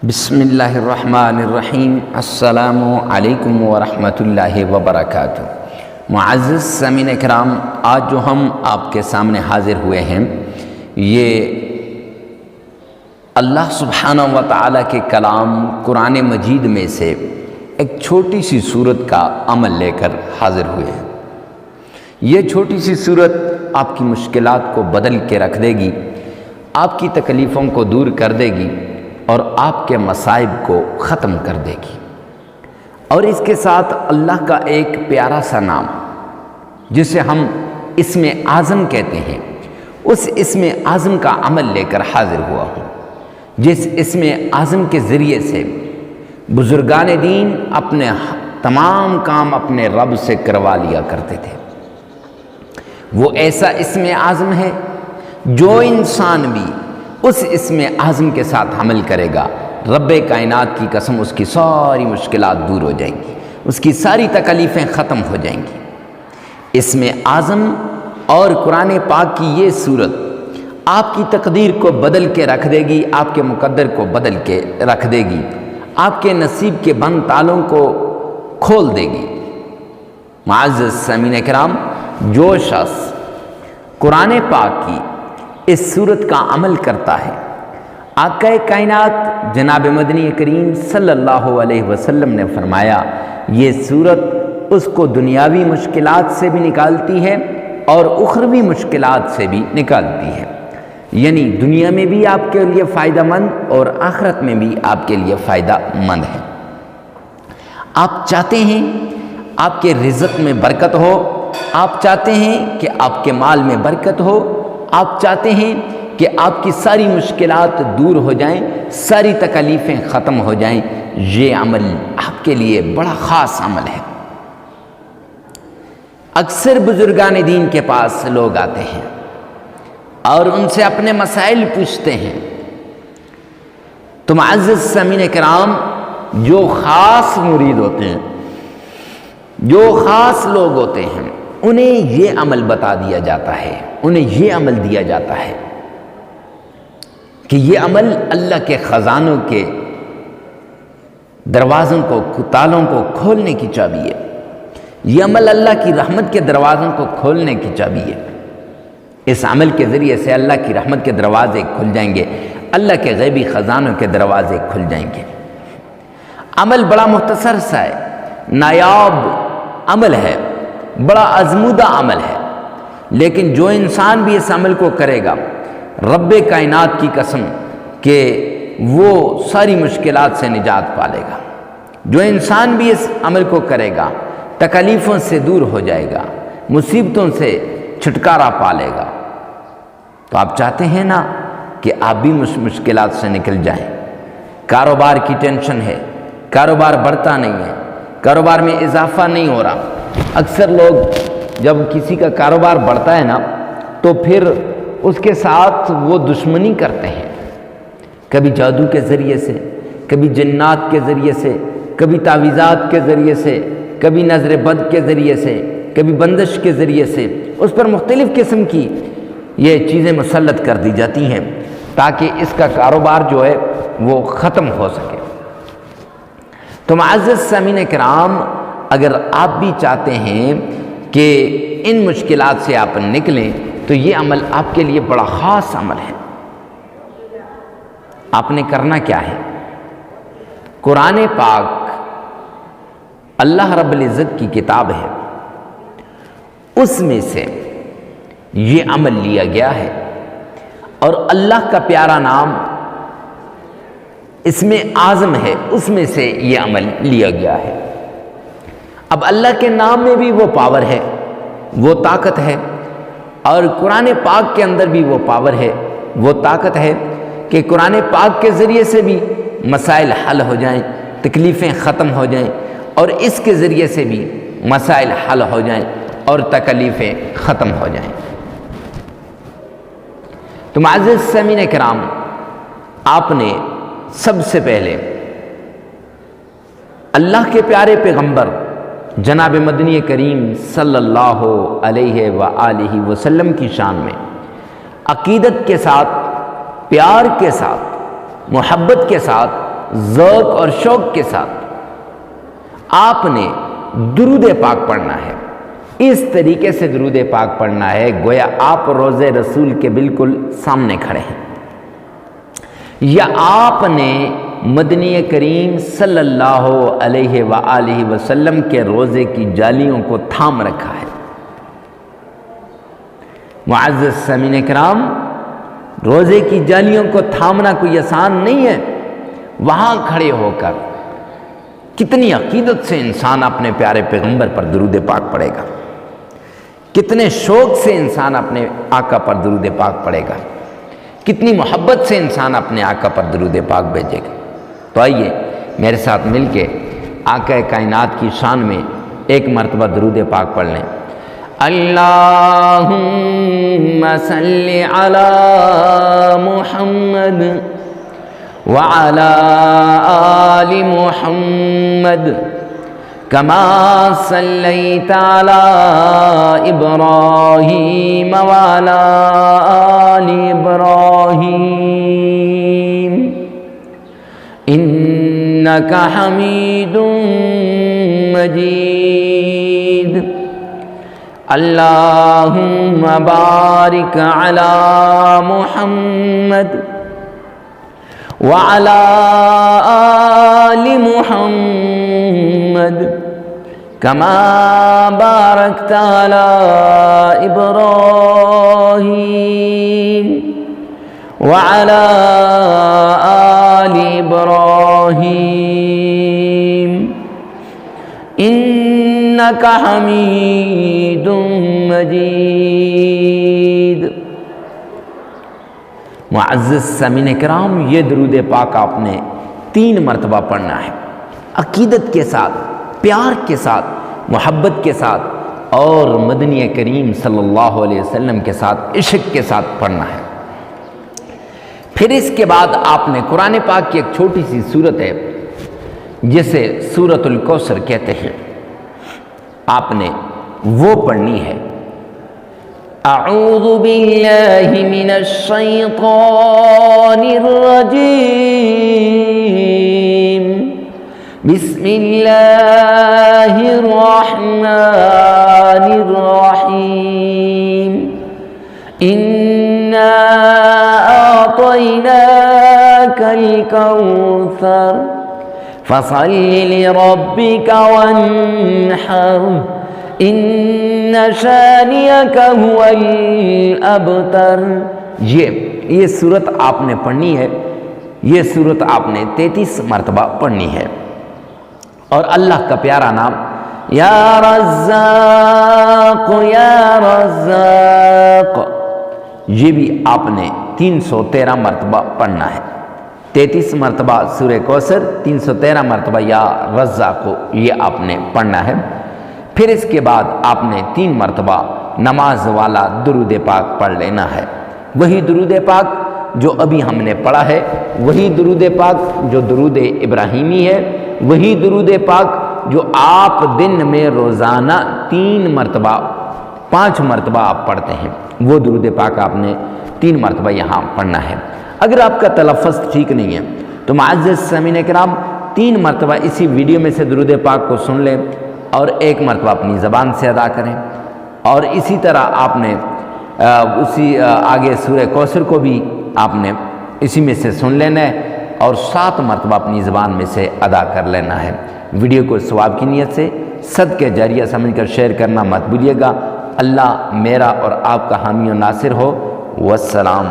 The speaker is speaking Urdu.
بسم اللہ الرحمن الرحیم۔ السلام علیکم ورحمۃ اللہ وبرکاتہ۔ معزز سامعین کرام، آج جو ہم آپ کے سامنے حاضر ہوئے ہیں یہ اللہ سبحانہ و تعالیٰ کے کلام قرآن مجید میں سے ایک چھوٹی سی سورت کا عمل لے کر حاضر ہوئے ہیں۔ یہ چھوٹی سی سورت آپ کی مشکلات کو بدل کے رکھ دے گی، آپ کی تکلیفوں کو دور کر دے گی اور آپ کے مصائب کو ختم کر دے گی۔ اور اس کے ساتھ اللہ کا ایک پیارا سا نام جسے ہم اسم اعظم کہتے ہیں، اس اسم اعظم کا عمل لے کر حاضر ہوا ہوں، جس اسم اعظم کے ذریعے سے بزرگان دین اپنے تمام کام اپنے رب سے کروا لیا کرتے تھے۔ وہ ایسا اسم اعظم ہے جو انسان بھی اس اسم اعظم کے ساتھ عمل کرے گا، رب کائنات کی قسم اس کی ساری مشکلات دور ہو جائیں گی، اس کی ساری تکلیفیں ختم ہو جائیں گی۔ اسم اعظم اور قرآن پاک کی یہ سورت آپ کی تقدیر کو بدل کے رکھ دے گی، آپ کے مقدر کو بدل کے رکھ دے گی، آپ کے نصیب کے بند تالوں کو کھول دے گی۔ معزز سامعین کرام، جو شخص قرآن پاک کی اس سورت کا عمل کرتا ہے، آقا کائنات جناب مدنی کریم صلی اللہ علیہ وسلم نے فرمایا یہ سورت اس کو دنیاوی مشکلات سے بھی نکالتی ہے اور اخروی مشکلات سے بھی نکالتی ہے، یعنی دنیا میں بھی آپ کے لیے فائدہ مند اور آخرت میں بھی آپ کے لیے فائدہ مند ہے۔ آپ چاہتے ہیں آپ کے رزق میں برکت ہو، آپ چاہتے ہیں کہ آپ کے مال میں برکت ہو، آپ چاہتے ہیں کہ آپ کی ساری مشکلات دور ہو جائیں، ساری تکلیفیں ختم ہو جائیں، یہ عمل آپ کے لیے بڑا خاص عمل ہے۔ اکثر بزرگان دین کے پاس لوگ آتے ہیں اور ان سے اپنے مسائل پوچھتے ہیں، تو معزز سامعین کرام، جو خاص مرید ہوتے ہیں، جو خاص لوگ ہوتے ہیں، انہیں یہ عمل بتا دیا جاتا ہے، انہیں یہ عمل دیا جاتا ہے کہ یہ عمل اللہ کے خزانوں کے دروازوں کو، تالوں کو کھولنے کی چابی ہے، یہ عمل اللہ کی رحمت کے دروازوں کو کھولنے کی چابی ہے۔ اس عمل کے ذریعے سے اللہ کی رحمت کے دروازے کھل جائیں گے، اللہ کے غیبی خزانوں کے دروازے کھل جائیں گے۔ عمل بڑا مختصر سا ہے، نایاب عمل ہے، بڑا آزمودہ عمل ہے، لیکن جو انسان بھی اس عمل کو کرے گا، رب کائنات کی قسم کہ وہ ساری مشکلات سے نجات پالے گا۔ جو انسان بھی اس عمل کو کرے گا، تکلیفوں سے دور ہو جائے گا، مصیبتوں سے چھٹکارا پالے گا۔ تو آپ چاہتے ہیں نا کہ آپ بھی مشکلات سے نکل جائیں۔ کاروبار کی ٹینشن ہے، کاروبار بڑھتا نہیں ہے، کاروبار میں اضافہ نہیں ہو رہا۔ اکثر لوگ جب کسی کا کاروبار بڑھتا ہے نا تو پھر اس کے ساتھ وہ دشمنی کرتے ہیں، کبھی جادو کے ذریعے سے، کبھی جنات کے ذریعے سے، کبھی تعویذات کے ذریعے سے، کبھی نظر بد کے ذریعے سے، کبھی بندش کے ذریعے سے اس پر مختلف قسم کی یہ چیزیں مسلط کر دی جاتی ہیں تاکہ اس کا کاروبار جو ہے وہ ختم ہو سکے۔ تو معزز سامعین کرام، اگر آپ بھی چاہتے ہیں کہ ان مشکلات سے آپ نکلیں تو یہ عمل آپ کے لیے بڑا خاص عمل ہے۔ آپ نے کرنا کیا ہے؟ قرآن پاک اللہ رب العزت کی کتاب ہے، اس میں سے یہ عمل لیا گیا ہے اور اللہ کا پیارا نام اس میں اعظم ہے، اس میں سے یہ عمل لیا گیا ہے۔ اب اللہ کے نام میں بھی وہ پاور ہے، وہ طاقت ہے، اور قرآن پاک کے اندر بھی وہ پاور ہے، وہ طاقت ہے کہ قرآن پاک کے ذریعے سے بھی مسائل حل ہو جائیں، تکلیفیں ختم ہو جائیں، اور اس کے ذریعے سے بھی مسائل حل ہو جائیں اور تکلیفیں ختم ہو جائیں۔ تو معزز سامعین کرام، آپ نے سب سے پہلے اللہ کے پیارے پیغمبر جناب مدنی کریم صلی اللہ علیہ وآلہ وسلم کی شان میں عقیدت کے ساتھ، پیار کے ساتھ، محبت کے ساتھ ذوق اور شوق کے ساتھ آپ نے درود پاک پڑھنا ہے۔ اس طریقے سے درود پاک پڑھنا ہے گویا آپ روضہ رسول کے بالکل سامنے کھڑے ہیں، یا آپ نے مدنی کریم صلی اللہ علیہ وآلہ وسلم کے روضے کی جالیوں کو تھام رکھا ہے۔ معزز سامعین کرام، روضے کی جالیوں کو تھامنا کوئی آسان نہیں ہے۔ وہاں کھڑے ہو کر کتنی عقیدت سے انسان اپنے پیارے پیغمبر پر درود پاک پڑھے گا، کتنے شوق سے انسان اپنے آقا پر درود پاک پڑھے گا، کتنی محبت سے انسان اپنے آقا پر درود پاک بھیجے گا۔ تو آئیے میرے ساتھ مل کے آقا کائنات کی شان میں ایک مرتبہ درود پاک پڑھ لیں۔ اللہم صلی علی محمد وعلی آل محمد کما صلیت علی ابراہیم وعلی آل ابراہیم انک حمید مجید۔ اللہم بارک علی محمد وعلی آل محمد کما بارکت علی ابراہیم وعلی آل ابراہیم انک حمید مجید۔ معزز سامعین کرام، یہ درود پاک آپ نے 3 مرتبہ پڑھنا ہے، عقیدت کے ساتھ، پیار کے ساتھ، محبت کے ساتھ، اور مدنی کریم صلی اللہ علیہ وسلم کے ساتھ، عشق کے ساتھ پڑھنا ہے۔ پھر اس کے بعد آپ نے قرآن پاک کی ایک چھوٹی سی سورت ہے جسے سورۃ الکوثر کہتے ہیں، آپ نے وہ پڑھنی ہے۔ اعوذ باللہ من الشیطان الرجیم بسم اللہ الرحمن الرحیم انا اعطیناک الکوثر فصل لربک وانحر ان شانئک هو الابتر۔ یہ سورت آپ نے پڑھنی ہے، یہ سورت آپ نے 33 مرتبہ پڑھنی ہے، اور اللہ کا پیارا نام یا رزاق یا رزاق، یہ بھی آپ نے 313 مرتبہ پڑھنا ہے۔ 33 مرتبہ سورہ کوثر، 313 مرتبہ یا رزاق، یہ آپ نے پڑھنا ہے۔ پھر اس کے بعد آپ نے 3 مرتبہ نماز والا درود پاک پڑھ لینا ہے، وہی درود پاک جو ابھی ہم نے پڑھا ہے، وہی درود پاک جو درود ابراہیمی ہے، وہی درود پاک جو آپ دن میں روزانہ 3 مرتبہ 5 مرتبہ آپ پڑھتے ہیں، وہ درود پاک آپ نے 3 مرتبہ یہاں پڑھنا ہے۔ اگر آپ کا تلفظ ٹھیک نہیں ہے تو معزز سامعین کرام 3 مرتبہ اسی ویڈیو میں سے درود پاک کو سن لیں اور 1 مرتبہ اپنی زبان سے ادا کریں، اور اسی طرح آپ نے اسی آگے سورہ کوثر کو بھی آپ نے اسی میں سے سن لینا ہے اور 7 مرتبہ اپنی زبان میں سے ادا کر لینا ہے۔ ویڈیو کو ثواب کی نیت سے صدقہ جاریہ سمجھ کر شیئر کرنا مت بھولیے گا۔ اللہ میرا اور آپ کا حامی و ناصر ہو۔ والسلام۔